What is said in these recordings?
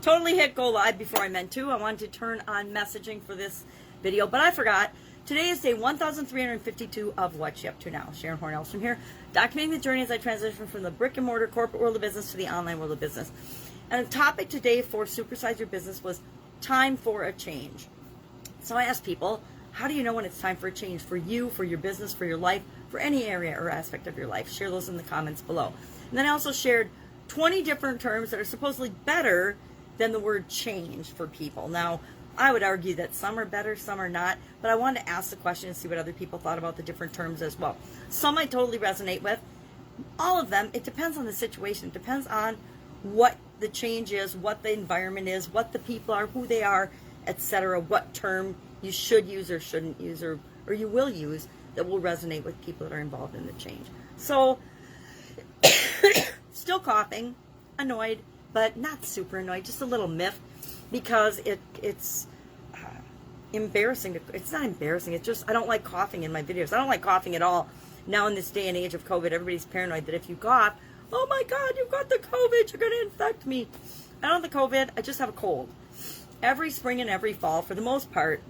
totally hit go live before I meant to. I wanted to turn on messaging for this video, but I forgot. Today is day 1352 of What You Up To Now. Sharon Horne-Ellstrom here, documenting the journey as I transition from the brick and mortar corporate world of business to the online world of business. And the topic today for Supersize Your Business was time for a change. So I asked people, how do you know when it's time for a change for you, for your business, for your life, for any area or aspect of your life? Share those in the comments below. And then I also shared 20 different terms that are supposedly better than the word change for people. Now, I would argue that some are better, some are not, but I wanted to ask the question and see what other people thought about the different terms as well. Some I totally resonate with. All of them, it depends on the situation. It depends on what the change is, what the environment is, what the people are, who they are, etc. What term you should use or shouldn't use or you will use that will resonate with people that are involved in the change. So, still coughing, annoyed, but not super annoyed, just a little miffed because it's embarrassing. It's not embarrassing. It's just I don't like coughing in my videos. I don't like coughing at all. Now in this day and age of COVID, everybody's paranoid that if you cough, oh my God, you've got the COVID, you're going to infect me. I don't have the COVID. I just have a cold. Every spring and every fall, for the most part,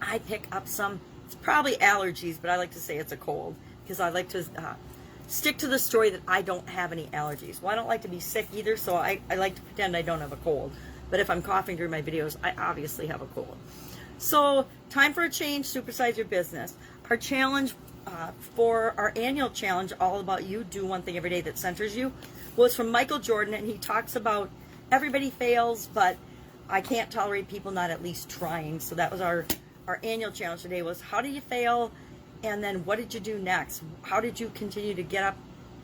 I pick up some, it's probably allergies, but I like to say it's a cold because I like to stick to the story that I don't have any allergies. Well, I don't like to be sick either, so I like to pretend I don't have a cold. But if I'm coughing during my videos, I obviously have a cold. So, time for a change, Supersize Your Business. Our challenge for our annual challenge, all about you, do one thing every day that centers you, was from Michael Jordan, and he talks about everybody fails, but I can't tolerate people not at least trying. So that was our annual challenge today was how did you fail, and then what did you do next? How did you continue to get up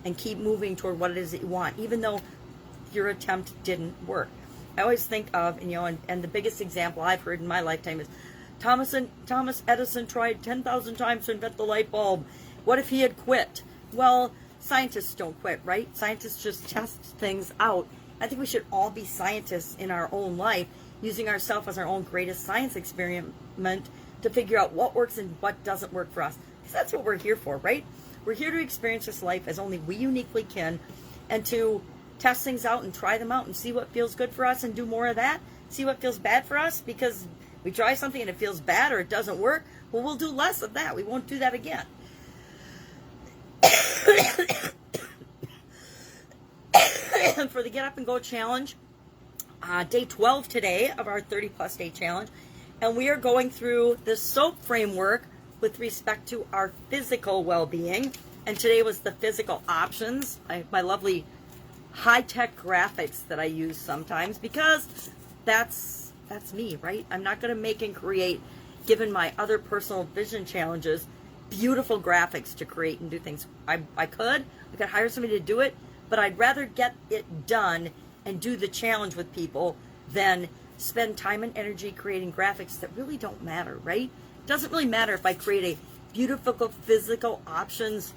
and keep moving toward what it is that you want, even though your attempt didn't work? I always think of, and the biggest example I've heard in my lifetime is Thomas Edison tried 10,000 times to invent the light bulb. What if he had quit? Well, scientists don't quit, right? Scientists just test things out. I think we should all be scientists in our own life, using ourselves as our own greatest science experiment to figure out what works and what doesn't work for us. Because that's what we're here for, right? We're here to experience this life as only we uniquely can, and to test things out and try them out and see what feels good for us and do more of that. See what feels bad for us, because we try something and it feels bad or it doesn't work. Well, we'll do less of that. We won't do that again. For the Get Up and Go challenge, day 12 today of our 30-plus day challenge, and we are going through the SOAP framework with respect to our physical well-being. And today was the physical options. My lovely high-tech graphics that I use sometimes, because that's me, right? I'm not going to make and create, given my other personal vision challenges, beautiful graphics to create and do things. I could hire somebody to do it, but I'd rather get it done and do the challenge with people than spend time and energy creating graphics that really don't matter, right? It doesn't really matter if I create a beautiful physical options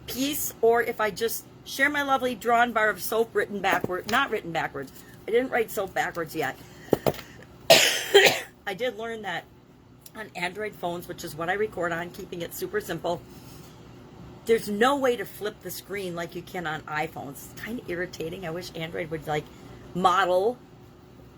piece or if I just share my lovely drawn bar of soap written backward, not written backwards. I didn't write soap backwards yet. I did learn that on Android phones, which is what I record on, keeping it super simple, there's no way to flip the screen like you can on iPhones. It's kind of irritating. I wish Android would model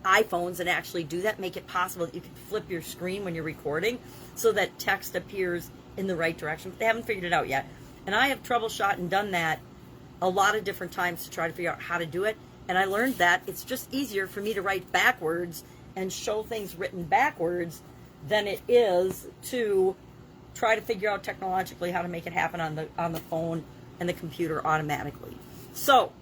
iPhones and actually do that, make it possible that you can flip your screen when you're recording so that text appears in the right direction. But they haven't figured it out yet. And I have troubleshot and done that a lot of different times to try to figure out how to do it. And I learned that it's just easier for me to write backwards and show things written backwards than it is to try to figure out technologically how to make it happen on the phone and the computer automatically. So,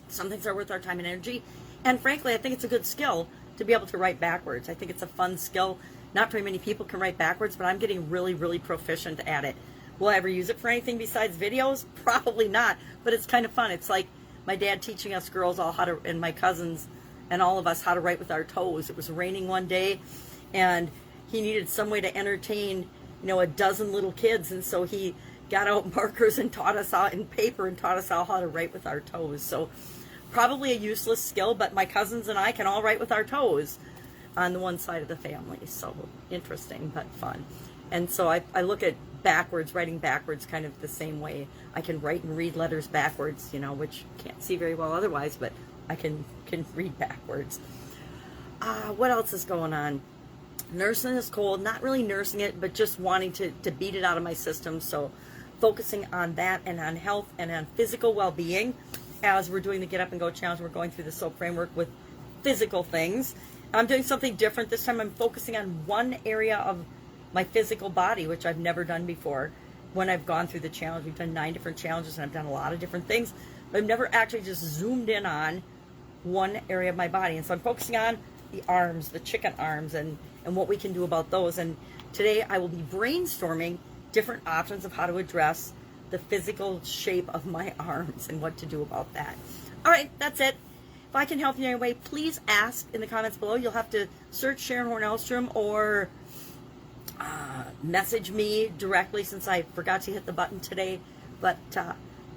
some things are worth our time and energy. And frankly, I think it's a good skill to be able to write backwards. I think it's a fun skill. Not very many people can write backwards, but I'm getting really, really proficient at it. Will I ever use it for anything besides videos? Probably not, but it's kind of fun. It's like my dad teaching us girls all how to, and my cousins and all of us, how to write with our toes. It was raining one day, and he needed some way to entertain, a dozen little kids, and so he got out markers and taught us how, and paper, and taught us all how to write with our toes. So probably a useless skill, but my cousins and I can all write with our toes on the one side of the family. So interesting, but fun. And so I look at backwards, writing backwards kind of the same way. I can write and read letters backwards, which can't see very well otherwise, but I can read backwards. What else is going on? Nursing this cold, not really nursing it, but just wanting to beat it out of my system. So focusing on that and on health and on physical well-being as we're doing the Get Up and Go Challenge. We're going through the SOAP framework with physical things. I'm doing something different. This time I'm focusing on one area of my physical body, which I've never done before. When I've gone through the challenge, we've done 9 different challenges and I've done a lot of different things, but I've never actually just zoomed in on one area of my body. And so I'm focusing on the arms, the chicken arms, and what we can do about those. And today I will be brainstorming different options of how to address the physical shape of my arms and what to do about that. All right, that's it. If I can help you in any way, please ask in the comments below. You'll have to search Sharon Horne-Ellstrom or message me directly, since I forgot to hit the button today. But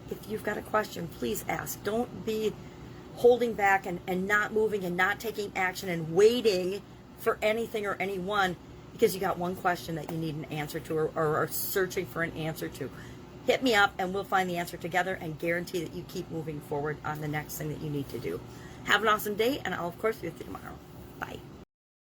if you've got a question, please ask. Don't be holding back and not moving and not taking action and waiting for anything or anyone because you got one question that you need an answer to or are searching for an answer to. Hit me up and we'll find the answer together and guarantee that you keep moving forward on the next thing that you need to do. Have an awesome day, and I'll of course be with you tomorrow. Bye.